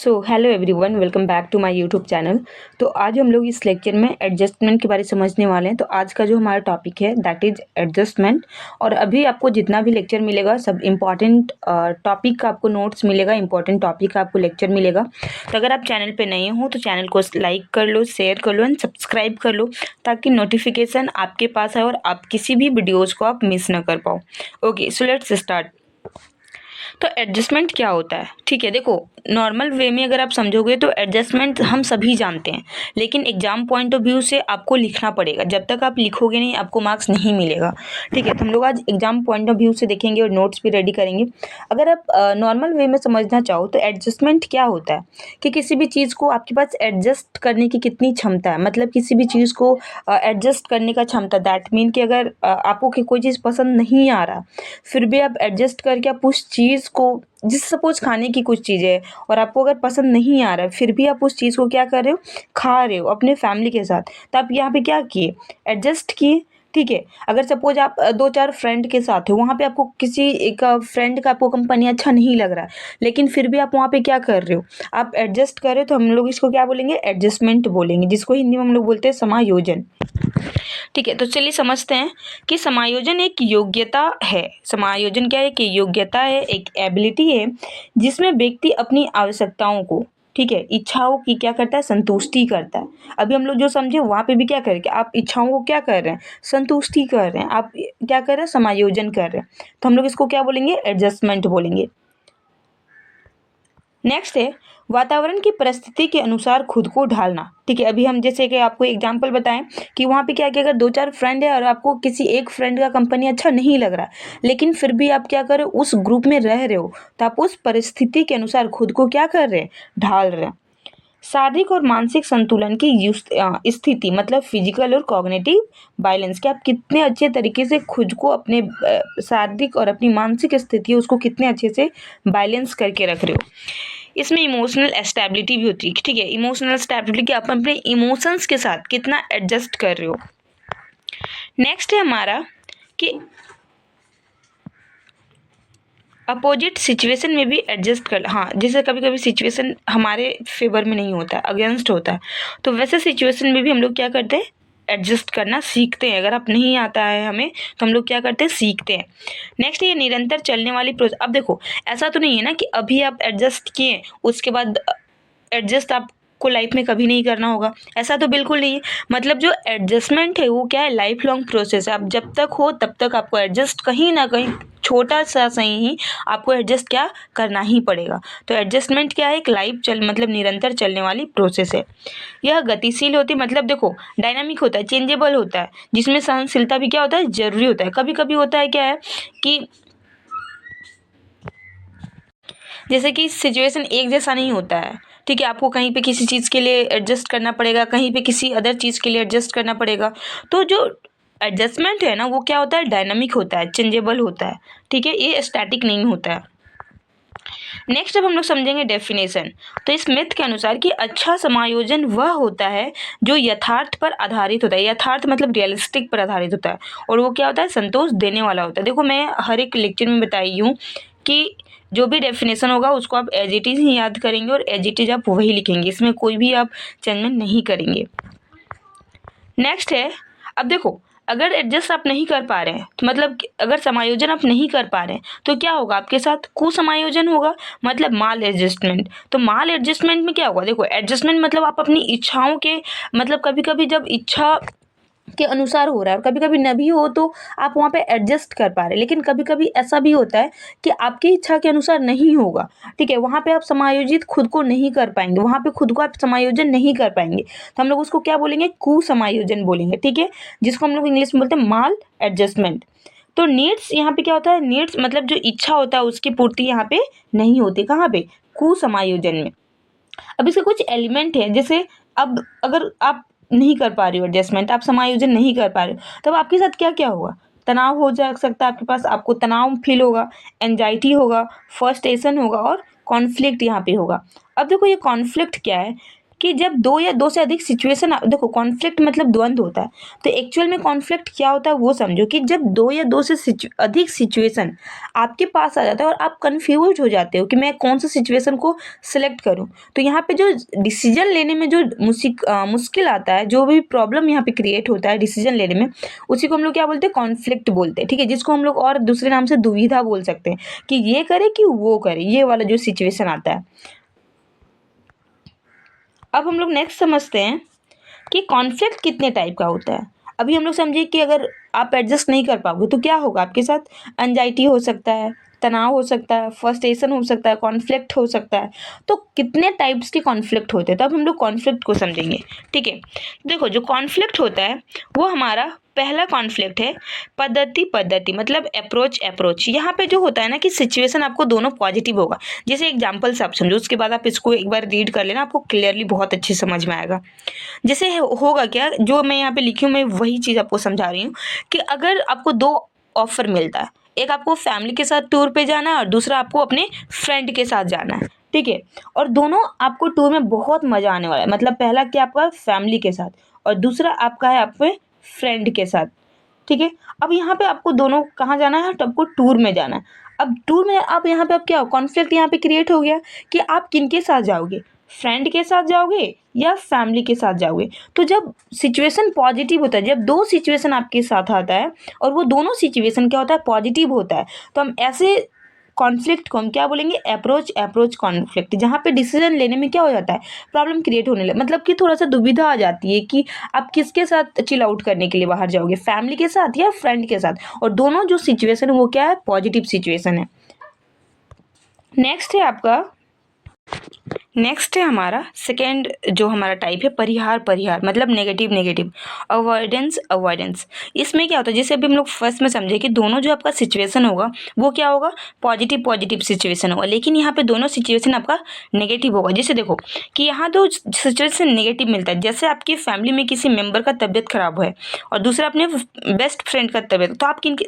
So hello everyone, welcome back to my YouTube channel. तो आज हम लोग इस लेक्चर में एडजस्टमेंट के बारे में समझने वाले हैं। तो आज का जो हमारा टॉपिक है दैट इज एडजस्टमेंट। और अभी आपको जितना भी लेक्चर मिलेगा सब इम्पॉर्टेंट टॉपिक का आपको नोट्स मिलेगा, इंपॉर्टेंट टॉपिक का आपको लेक्चर मिलेगा। तो अगर आप चैनल पे नए हो तो चैनल को लाइक कर लो, शेयर कर लो एंड सब्सक्राइब कर लो ताकि नोटिफिकेशन आपके पास आए और आप किसी भी वीडियोज़ को आप मिस ना कर पाओ। Okay, so let's start. तो एडजस्टमेंट क्या होता है? ठीक है, देखो नॉर्मल वे में अगर आप समझोगे तो एडजस्टमेंट हम सभी जानते हैं, लेकिन एग्जाम पॉइंट ऑफ व्यू से आपको लिखना पड़ेगा। जब तक आप लिखोगे नहीं आपको मार्क्स नहीं मिलेगा। ठीक है, तो हम लोग आज एग्जाम पॉइंट ऑफ व्यू से देखेंगे और नोट्स भी रेडी करेंगे। अगर आप नॉर्मल वे में समझना चाहो तो एडजस्टमेंट क्या होता है कि किसी भी चीज़ को आपके पास एडजस्ट करने की कितनी क्षमता है, मतलब किसी भी चीज़ को एडजस्ट करने का क्षमता। दैट मीन कि अगर आपको कोई चीज़ पसंद नहीं आ रहा फिर भी आप एडजस्ट करके आप उस चीज़ को, जिस सपोज खाने की कुछ चीज़ है और आपको अगर पसंद नहीं आ रहा है फिर भी आप उस चीज़ को क्या कर रहे हो, खा रहे हो अपने फैमिली के साथ। तो आप यहाँ पे क्या किए, एडजस्ट किए। ठीक है, अगर सपोज आप दो चार फ्रेंड के साथ हो, वहाँ पे आपको किसी एक फ्रेंड का आपको कंपनी अच्छा नहीं लग रहा है, लेकिन फिर भी आप वहाँ पे क्या कर रहे हो, आप एडजस्ट कर रहे हो। तो हम लोग इसको क्या बोलेंगे, एडजस्टमेंट बोलेंगे, जिसको हिंदी में हम लोग बोलते हैं समायोजन। ठीक है, तो चलिए समझते हैं कि समायोजन एक योग्यता है। समायोजन क्या है कि योग्यता है, एक एबिलिटी है जिसमें व्यक्ति अपनी आवश्यकताओं को, ठीक है, इच्छाओं की क्या करता है, संतुष्टि करता है। अभी हम लोग जो समझे वहाँ पे भी क्या करें कि आप इच्छाओं को क्या कर रहे हैं, संतुष्टि कर रहे हैं, आप क्या कर रहे हैं, समायोजन कर रहे हैं। तो हम लोग इसको क्या बोलेंगे, एडजस्टमेंट बोलेंगे। नेक्स्ट है वातावरण की परिस्थिति के अनुसार खुद को ढालना। ठीक है, अभी हम जैसे कि आपको एग्जांपल बताएं कि वहाँ पे क्या कि अगर दो चार फ्रेंड है और आपको किसी एक फ्रेंड का कंपनी अच्छा नहीं लग रहा लेकिन फिर भी आप क्या कर रहे हो, उस ग्रुप में रह रहे हो, तो आप उस परिस्थिति के अनुसार खुद को क्या कर रहे हैं, ढाल रहे हैं। शारीरिक और मानसिक संतुलन की स्थिति, मतलब फिजिकल और कॉग्निटिव बैलेंस, कि आप कितने अच्छे तरीके से खुद को अपने शारीरिक और अपनी मानसिक स्थिति उसको कितने अच्छे से बैलेंस करके रख रहे हो। इसमें इमोशनल स्टेबिलिटी भी होती है। ठीक है, इमोशनल स्टेबिलिटी कि आप अपने इमोशंस के साथ कितना एडजस्ट कर रहे हो। नेक्स्ट है हमारा कि अपोजिट सिचुएशन में भी एडजस्ट कर, हाँ जैसे कभी कभी सिचुएशन हमारे फेवर में नहीं होता है, अगेंस्ट होता है, तो वैसे सिचुएशन में भी हम लोग क्या करते हैं, एडजस्ट करना सीखते हैं। अगर आप नहीं आता है हमें तो हम लोग क्या करते हैं, सीखते हैं। नेक्स्ट ये निरंतर चलने वाली प्रोसेस। अब देखो ऐसा तो नहीं है ना कि अभी आप एडजस्ट किए उसके बाद एडजस्ट आपको लाइफ में कभी नहीं करना होगा, ऐसा तो बिल्कुल नहीं है। मतलब जो एडजस्टमेंट है वो क्या है, लाइफ लॉन्ग प्रोसेस है। आप जब तक हो तब तक आपको एडजस्ट कहीं ना कहीं छोटा सा सही ही आपको एडजस्ट क्या करना ही पड़ेगा। तो एडजस्टमेंट क्या है, एक मतलब निरंतर चलने वाली प्रोसेस है। यह गतिशील होती है, मतलब देखो डायनामिक होता है, चेंजेबल होता है, जिसमें सहनशीलता भी क्या होता है, जरूरी होता है। कभी कभी होता है क्या है कि जैसे कि सिचुएशन एक जैसा नहीं होता है। ठीक है, आपको कहीं पे किसी चीज़ के लिए एडजस्ट करना पड़ेगा, कहीं पे किसी अदर चीज़ के लिए एडजस्ट करना पड़ेगा। तो जो एडजस्टमेंट है ना वो क्या होता है, डायनामिक होता है, चेंजेबल होता है। ठीक है, ये स्टैटिक नहीं होता है। नेक्स्ट अब हम लोग समझेंगे डेफिनेशन। तो इस मिथ के अनुसार कि अच्छा समायोजन वह होता है जो यथार्थ पर आधारित होता है। यथार्थ मतलब रियलिस्टिक पर आधारित होता है, और वो क्या होता है, संतोष देने वाला होता है। देखो मैं हर एक लेक्चर में बताई हूँ कि जो भी डेफिनेशन होगा उसको आप एज इट इज़ ही याद करेंगे और एज इट इज़ आप वही लिखेंगे, इसमें कोई भी आप चेंजमेंट नहीं करेंगे। नेक्स्ट है, अब देखो अगर एडजस्ट आप नहीं कर पा रहे हैं तो मतलब अगर समायोजन आप नहीं कर पा रहे हैं तो क्या होगा, आपके साथ कुसमायोजन होगा, मतलब माल एडजस्टमेंट। तो माल एडजस्टमेंट में क्या होगा, देखो एडजस्टमेंट मतलब आप अपनी इच्छाओं के, मतलब कभी कभी जब इच्छा के अनुसार हो रहा है और कभी कभी न भी हो तो आप वहाँ पे एडजस्ट कर पा रहे हैं, लेकिन कभी कभी ऐसा भी होता है कि आपकी इच्छा के अनुसार नहीं होगा। ठीक है, वहाँ पे आप समायोजित खुद को नहीं कर पाएंगे, वहाँ पे खुद को आप समायोजन नहीं कर पाएंगे, तो हम लोग उसको क्या बोलेंगे, कुसमायोजन बोलेंगे। ठीक है, जिसको हम लोग इंग्लिश में बोलते हैं माल एडजस्टमेंट। तो नीड्स यहाँ पे क्या होता है, नीड्स मतलब जो इच्छा होता है उसकी पूर्ति यहाँ पे नहीं होती, कहाँ पे, कुसमायोजन में। अब इसके कुछ एलिमेंट है, जैसे अब अगर आप नहीं कर पा रही हो एडजस्टमेंट, आप समायोजन नहीं कर पा रहे हो, तब आपके साथ क्या क्या होगा, तनाव हो जा सकता है आपके पास, आपको तनाव फील होगा, एंजाइटी होगा, फ्रस्ट्रेशन होगा और कॉन्फ्लिक्ट यहाँ पे होगा। अब देखो ये कॉन्फ्लिक्ट क्या है, कि जब दो या दो से अधिक सिचुएशन, देखो कॉन्फ्लिक्ट मतलब द्वंद्व होता है, तो एक्चुअल में कॉन्फ्लिक्ट क्या होता है वो समझो कि जब दो या दो से अधिक सिचुएशन आपके पास आ जाता है और आप कंफ्यूज हो जाते हो कि मैं कौन सा सिचुएशन को सिलेक्ट करूं, तो यहाँ पे जो डिसीजन लेने में जो मुश्किल आता है, जो भी प्रॉब्लम यहाँ पे क्रिएट होता है डिसीजन लेने में, उसी को हम लोग क्या बोलते हैं, कॉन्फ्लिक्ट बोलते हैं, ठीक है, जिसको हम लोग और दूसरे नाम से दुविधा बोल सकते हैं कि ये करे कि वो करे, ये वाला जो सिचुएशन आता है। अब हम लोग नेक्स्ट समझते हैं कि कॉन्फ्लिक्ट कितने टाइप का होता है। अभी हम लोग समझे कि अगर आप एडजस्ट नहीं कर पाओगे तो क्या होगा आपके साथ, एंजाइटी हो सकता है, तनाव हो सकता है, फ्रस्ट्रेशन हो सकता है, कॉन्फ्लिक्ट हो सकता है। तो कितने टाइप्स के कॉन्फ्लिक्ट होते हैं, तब हम लोग कॉन्फ्लिक्ट को समझेंगे, ठीक है। देखो जो कॉन्फ्लिक्ट होता है वो हमारा पहला कॉन्फ्लिक्ट है पद्धति मतलब अप्रोच। यहाँ पे जो होता है ना कि सिचुएशन आपको दोनों पॉजिटिव होगा। जैसे एग्जाम्पल से आप समझो, उसके बाद आप इसको एक बार रीड कर लेना, आपको क्लियरली बहुत अच्छे समझ में आएगा। जैसे होगा क्या, जो मैं यहाँ पे लिखी हूँ मैं वही चीज़ आपको समझा रही हूँ कि अगर आपको दो ऑफर मिलता है, एक आपको फैमिली के साथ टूर पे जाना है और दूसरा आपको अपने फ्रेंड के साथ जाना है, ठीक है, और दोनों आपको टूर में बहुत मज़ा आने वाला है, मतलब पहला क्या आपका फैमिली के साथ और दूसरा आपका है आपके फ्रेंड के साथ, ठीक है। अब यहाँ पे आपको दोनों कहाँ जाना है, तो आपको टूर में जाना है। अब टूर में आप यहाँ पे, अब क्या हो, कॉन्फ्लिक्ट यहाँ पे क्रिएट हो गया कि आप किनके साथ जाओगे, फ्रेंड के साथ जाओगे या फैमिली के साथ जाओगे। तो जब सिचुएशन पॉजिटिव होता है, जब दो सिचुएशन आपके साथ आता है और वो दोनों सिचुएशन क्या होता है, पॉजिटिव होता है, तो हम ऐसे कॉन्फ्लिक्ट को हम क्या बोलेंगे, अप्रोच कॉन्फ्लिक्ट, जहाँ पे डिसीजन लेने में क्या हो जाता है, प्रॉब्लम क्रिएट होने लगे, मतलब कि थोड़ा सा दुविधा आ जाती है कि आप किसके साथ चिल आउट करने के लिए बाहर जाओगे, फैमिली के साथ या फ्रेंड के साथ, और दोनों जो सिचुएशन है वो क्या है, पॉजिटिव सिचुएशन है। नेक्स्ट है हमारा सेकेंड जो हमारा टाइप है परिहार मतलब नेगेटिव अवॉइडेंस। इसमें क्या होता है, जैसे अभी हम लोग फर्स्ट में समझे कि दोनों जो आपका सिचुएशन होगा वो क्या होगा, पॉजिटिव सिचुएशन होगा, लेकिन यहाँ पे दोनों सिचुएशन आपका नेगेटिव होगा। जैसे देखो कि यहाँ तो सिचुएशन नेगेटिव मिलता है, जैसे आपकी फैमिली में किसी मेंबर का तबियत खराब है और दूसरा अपने बेस्ट फ्रेंड का तबियत, तो आप किनके,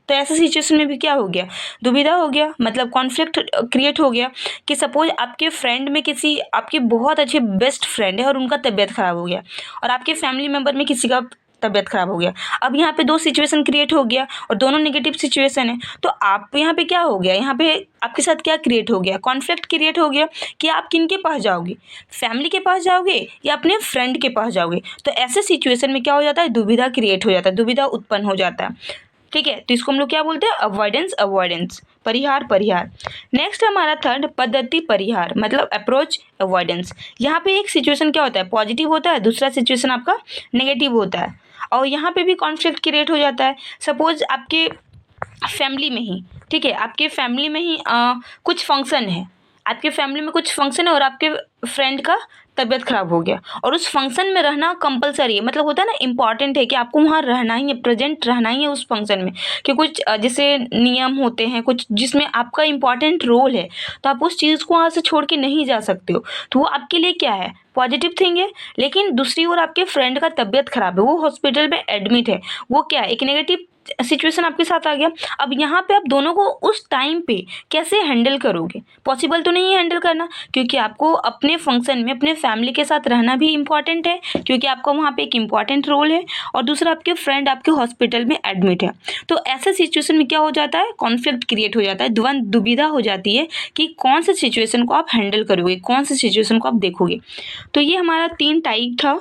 तो ऐसे सिचुएशन में भी क्या हो गया, दुविधा हो गया, मतलब कॉन्फ्लिक्ट क्रिएट हो गया कि सपोज आपके फ्रेंड में किसी आपके बहुत अच्छे बेस्ट फ्रेंड है और उनका तबीयत खराब हो गया, और आपके फैमिली मेंबर में किसी का तबीयत खराब हो गया। अब यहाँ पे दो सिचुएशन क्रिएट हो गया और दोनों नेगेटिव सिचुएशन है, तो आप यहाँ पे क्या हो गया, यहाँ पे आपके साथ क्या क्रिएट हो गया, कॉन्फ्लिक्ट क्रिएट हो गया कि आप किनके पास जाओगे, फैमिली के पास जाओगे या अपने फ्रेंड के पास जाओगे। तो ऐसे सिचुएशन में क्या हो जाता है, दुविधा क्रिएट हो जाता है, दुविधा उत्पन्न हो जाता है, ठीक है। तो इसको हम लोग क्या बोलते हैं, अवॉइडेंस परिहार। नेक्स्ट हमारा थर्ड पद्धति परिहार मतलब अप्रोच अवॉइडेंस। यहाँ पे एक सिचुएशन क्या होता है, पॉजिटिव होता है, दूसरा सिचुएशन आपका नेगेटिव होता है, और यहाँ पे भी कॉन्फ्लिक्ट क्रिएट हो जाता है। सपोज आपके फैमिली में ही, ठीक है, आपके फैमिली में ही कुछ फंक्शन है, आपके फैमिली में कुछ फंक्शन है और आपके फ्रेंड का तबीयत खराब हो गया, और उस फंक्शन में रहना कंपलसरी है, मतलब होता है ना, इम्पॉर्टेंट है कि आपको वहाँ रहना ही है, प्रेजेंट रहना ही है उस फंक्शन में, कि कुछ जैसे नियम होते हैं कुछ जिसमें आपका इम्पॉर्टेंट रोल है, तो आप उस चीज़ को वहाँ से छोड़ के नहीं जा सकते हो, तो वो आपके लिए क्या है, पॉजिटिव थिंग है। लेकिन दूसरी ओर आपके फ्रेंड का तबीयत खराब है, वो हॉस्पिटल में एडमिट है, वो क्या है, एक नेगेटिव सिचुएशन आपके साथ आ गया। अब यहाँ पे आप दोनों को उस टाइम पे कैसे हैंडल करोगे, पॉसिबल तो नहीं है हैंडल करना, क्योंकि आपको अपने फंक्शन में अपने फैमिली के साथ रहना भी इम्पॉर्टेंट है, क्योंकि आपका वहाँ पे एक इम्पॉर्टेंट रोल है, और दूसरा आपके फ्रेंड आपके हॉस्पिटल में एडमिट है। तो ऐसे सिचुएशन में क्या हो जाता है, कॉन्फ्लिक्ट क्रिएट हो जाता है, दुविधा हो जाती है कि कौन से सिचुएशन को आप हैंडल करोगे, कौन से सिचुएशन को आप देखोगे। तो ये हमारा 3 टाइप था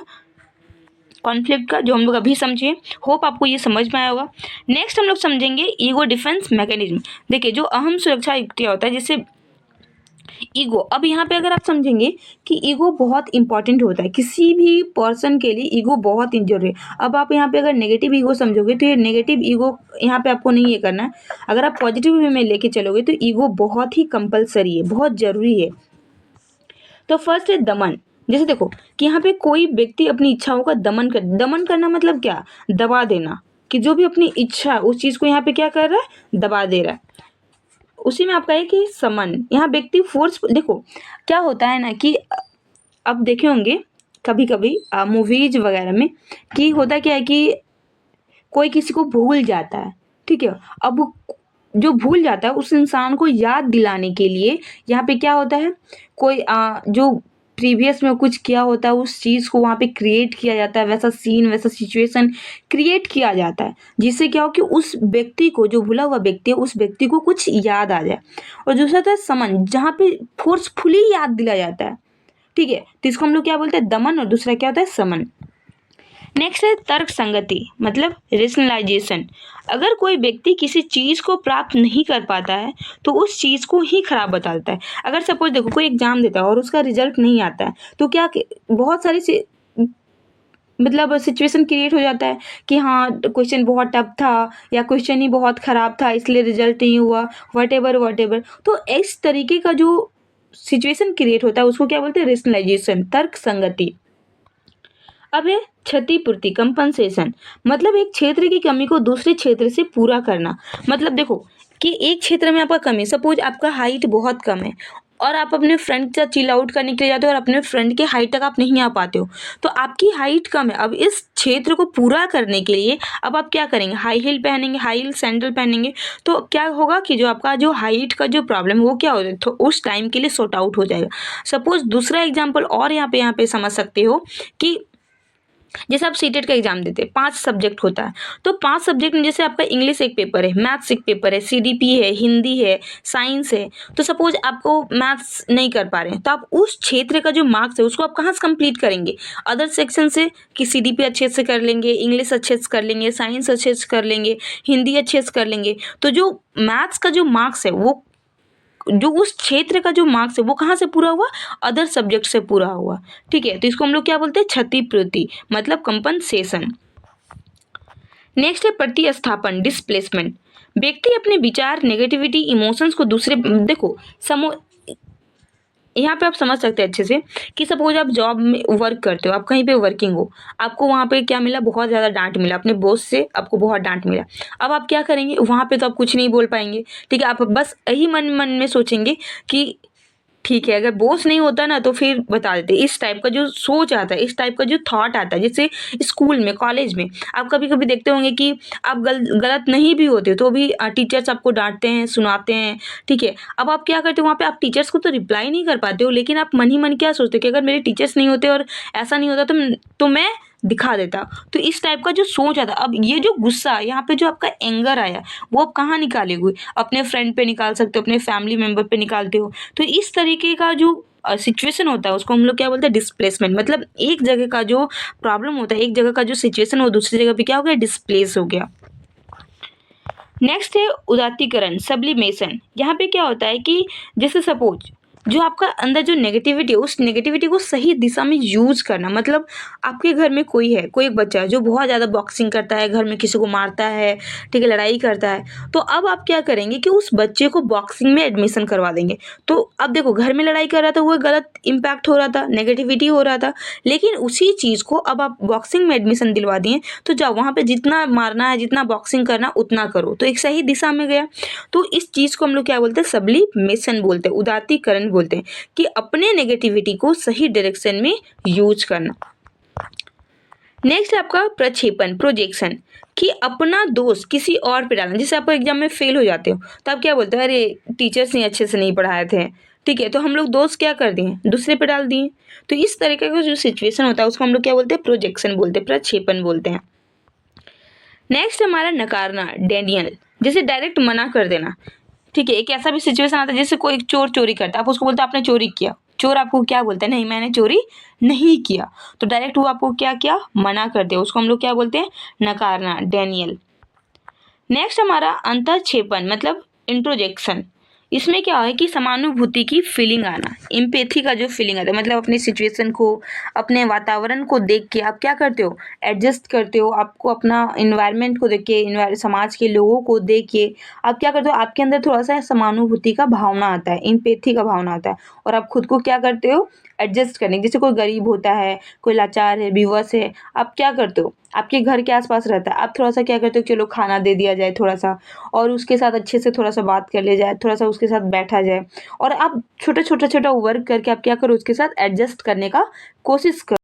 कॉन्फ्लिक्ट का, जो हम लोग अभी समझे। होप आपको ये समझ में आया होगा। नेक्स्ट हम लोग समझेंगे ईगो डिफेंस मैकेनिज्म। देखिए जो अहम सुरक्षा युक्ति होता है, जैसे ईगो, अब यहाँ पे अगर आप समझेंगे कि ईगो बहुत इंपॉर्टेंट होता है, किसी भी पर्सन के लिए ईगो बहुत जरूरी है। अब आप यहाँ पे अगर नेगेटिव ईगो समझोगे तो ये नेगेटिव ईगो यहाँ पे आपको नहीं ये करना है, अगर आप पॉजिटिव वे में लेके चलोगे तो ईगो बहुत ही कंपलसरी है, बहुत जरूरी है। तो फर्स्ट है दमन। जैसे देखो कि यहाँ पे कोई व्यक्ति अपनी इच्छाओं का दमन करना मतलब क्या, दबा देना, कि जो भी अपनी इच्छा उस चीज को यहाँ पे क्या कर रहा है, दबा दे रहा है। उसी में आपका है कि समन, यहाँ व्यक्ति फोर्स, देखो क्या होता है ना कि अब देखे होंगे कभी कभी मूवीज वगैरह में कि होता क्या है कि कोई किसी को भूल जाता है, ठीक है, अब जो भूल जाता है उस इंसान को याद दिलाने के लिए यहाँ पे क्या होता है, कोई जो प्रीवियस में कुछ किया होता है उस चीज़ को वहाँ पे क्रिएट किया जाता है, वैसा सीन वैसा सिचुएशन क्रिएट किया जाता है, जिससे क्या हो कि उस व्यक्ति को, जो भूला हुआ व्यक्ति है, उस व्यक्ति को कुछ याद आ जाए। और दूसरा होता है समन, जहाँ पे फोर्सफुली याद दिलाया जाता है, ठीक है, तो इसको हम लोग क्या बोलते हैं, दमन, और दूसरा क्या होता है, समन। नेक्स्ट है तर्क संगति, मतलब रेशनलाइजेशन। अगर कोई व्यक्ति किसी चीज़ को प्राप्त नहीं कर पाता है तो उस चीज़ को ही खराब बताता है। अगर सपोज देखो कोई एग्जाम देता है और उसका रिजल्ट नहीं आता है तो क्या बहुत सारी मतलब सिचुएशन क्रिएट हो जाता है कि हाँ क्वेश्चन बहुत टफ था, या क्वेश्चन ही बहुत ख़राब था इसलिए रिजल्ट नहीं हुआ, वट एवर। तो इस तरीके का जो सिचुएशन क्रिएट होता है उसको क्या बोलते हैं, रेशनलाइजेशन, तर्क संगति। अब है क्षतिपूर्ति, कंपनसेशन, मतलब एक क्षेत्र की कमी को दूसरे क्षेत्र से पूरा करना। मतलब देखो कि एक क्षेत्र में आपका कमी, सपोज आपका हाइट बहुत कम है और आप अपने फ्रेंड के साथ चिल आउट करने के लिए जाते हो और अपने फ्रेंड के हाइट तक आप नहीं आ पाते हो, तो आपकी हाइट कम है। अब इस क्षेत्र को पूरा करने के लिए अब आप क्या करेंगे, हाई हील पहनेंगे, हाई हील सैंडल पहनेंगे, तो क्या होगा कि जो आपका जो हाइट का जो प्रॉब्लम है वो क्या हो जाए, तो उस टाइम के लिए सॉर्ट आउट हो जाएगा। सपोज दूसरा एग्जाम्पल और यहाँ पे समझ सकते हो कि जैसे आप सीटेट का एग्जाम देते हैं, 5 सब्जेक्ट होता है, तो 5 सब्जेक्ट में जैसे आपका इंग्लिश एक पेपर है, मैथ्स एक पेपर है, सीडीपी है, हिंदी है, साइंस है, तो सपोज आपको मैथ्स नहीं कर पा रहे हैं तो आप उस क्षेत्र का जो मार्क्स है उसको आप कहाँ से कंप्लीट करेंगे, अदर सेक्शन से, कि सीडीपी अच्छे से कर लेंगे, इंग्लिश अच्छे से कर लेंगे, साइंस अच्छे से कर लेंगे, हिंदी अच्छे से कर लेंगे। तो जो मैथ्स का जो मार्क्स है वो, जो उस क्षेत्र का जो मार्क्स है वो कहाँ से पूरा हुआ, अदर सब्जेक्ट से पूरा हुआ, ठीक है, तो इसको हम लोग क्या बोलते हैं, क्षतिपूर्ति, मतलब कंपनसेशन। नेक्स्ट है प्रतिस्थापन, डिस्प्लेसमेंट। व्यक्ति अपने विचार, नेगेटिविटी, इमोशंस को दूसरे, देखो यहाँ पे आप समझ सकते हैं अच्छे से कि सपोज आप जॉब में वर्क करते हो, आप कहीं पे वर्किंग हो, आपको वहाँ पे क्या मिला, बहुत ज़्यादा डांट मिला, अपने बॉस से आपको बहुत डांट मिला। अब आप क्या करेंगे, वहाँ पे तो आप कुछ नहीं बोल पाएंगे, ठीक है, आप बस यही मन मन में सोचेंगे कि ठीक है, अगर बॉस नहीं होता ना तो फिर बता देते। इस टाइप का जो सोच आता है, इस टाइप का जो थॉट आता है, जैसे स्कूल में, कॉलेज में आप कभी कभी देखते होंगे कि आप गलत नहीं भी होते तो भी टीचर्स आपको डांटते हैं, सुनाते हैं, ठीक है। अब आप क्या करते हो, वहाँ पे आप टीचर्स को तो रिप्लाई नहीं कर पाते हो, लेकिन आप मन ही मन क्या सोचते हो कि अगर मेरे टीचर्स नहीं होते और ऐसा नहीं होता तो मैं दिखा देता। तो इस टाइप का जो सोच आता, अब ये जो गुस्सा यहाँ पे जो आपका एंगर आया वो आप कहाँ निकालेंगे, अपने फ्रेंड पे निकाल सकते हो, अपने फैमिली मेंबर पे निकालते हो। तो इस तरीके का जो सिचुएशन होता है उसको हम लोग क्या बोलते हैं, डिस्प्लेसमेंट, मतलब एक जगह का जो प्रॉब्लम होता है, एक जगह का जो सिचुएशन वो दूसरी जगह पे क्या हो गया, डिस्प्लेस हो गया। नेक्स्ट है उदात्तीकरण, सब्लिमेशन। यहाँ पे क्या होता है कि जैसे सपोज जो आपका अंदर जो नेगेटिविटी है उस नेगेटिविटी को सही दिशा में यूज करना। मतलब आपके घर में कोई है, कोई एक बच्चा है जो बहुत ज़्यादा बॉक्सिंग करता है, घर में किसी को मारता है, ठीक है, लड़ाई करता है, तो अब आप क्या करेंगे कि उस बच्चे को बॉक्सिंग में एडमिशन करवा देंगे। तो अब देखो घर में लड़ाई कर रहा था, वो गलत इम्पैक्ट हो रहा था, नेगेटिविटी हो रहा था, लेकिन उसी चीज़ को अब आप बॉक्सिंग में एडमिशन दिलवा दिए, तो जाओ वहाँ पे जितना मारना है, जितना बॉक्सिंग करना उतना करो, तो एक सही दिशा में गया। तो इस चीज़ को हम लोग क्या बोलते हैं, सब्लिमेशन बोलते हैं, उदात्तीकरण बोलते हैं, कि अपने नेगेटिविटी को सही डायरेक्शन में यूज करना। नेक्स्ट है आपका प्रक्षेपण, प्रोजेक्शन, कि अपना दोष किसी और पे डालना। जैसे आप एग्जाम में फेल हो जाते हो तो आप क्या बोलते हो, अरे टीचर्स ने अच्छे से नहीं पढ़ाए थे, ठीक है, तो हम लोग दोष क्या कर दिए, दूसरे पे डाल दिए। तो इस तरीके का जो सिचुएशन होता है उसको हम लोग क्या बोलते हैं, प्रोजेक्शन बोलते हैं, प्रक्षेपण बोलते हैं। नेक्स्ट हमारा नकारना, डेनियल, जैसे डायरेक्ट मना कर देना, ठीक है। एक ऐसा भी सिचुएशन आता है जैसे कोई चोर चोरी करता है, आप उसको बोलते हैं आपने चोरी किया, चोर आपको क्या बोलता है, नहीं मैंने चोरी नहीं किया, तो डायरेक्ट वो आपको क्या किया, मना कर दिया, उसको हम लोग क्या बोलते हैं, नकारना, डेनियल। नेक्स्ट हमारा अंतःक्षेपण, मतलब इंट्रोजेक्शन। इसमें क्या है कि समानुभूति की फीलिंग आना, एम्पैथी का जो फीलिंग आता है, मतलब अपनी सिचुएशन को, अपने वातावरण को देख के आप क्या करते हो, एडजस्ट करते हो, आपको अपना इन्वायरमेंट को देख के, समाज के लोगों को देख के आप क्या करते हो, आपके अंदर थोड़ा सा समानुभूति का भावना आता है, एम्पैथी का भावना आता है, और आप खुद को क्या करते हो, एडजस्ट करने। जैसे कोई गरीब होता है, कोई लाचार है, बेबस है, आप क्या करते हो, आपके घर के आसपास रहता है, आप थोड़ा सा क्या करते हो, चलो खाना दे दिया जाए थोड़ा सा, और उसके साथ अच्छे से थोड़ा सा बात कर लिया जाए, थोड़ा सा उसके साथ बैठा जाए, और आप छोटा छोटा वर्क करके आप क्या करो, उसके साथ एडजस्ट करने का कोशिश करो।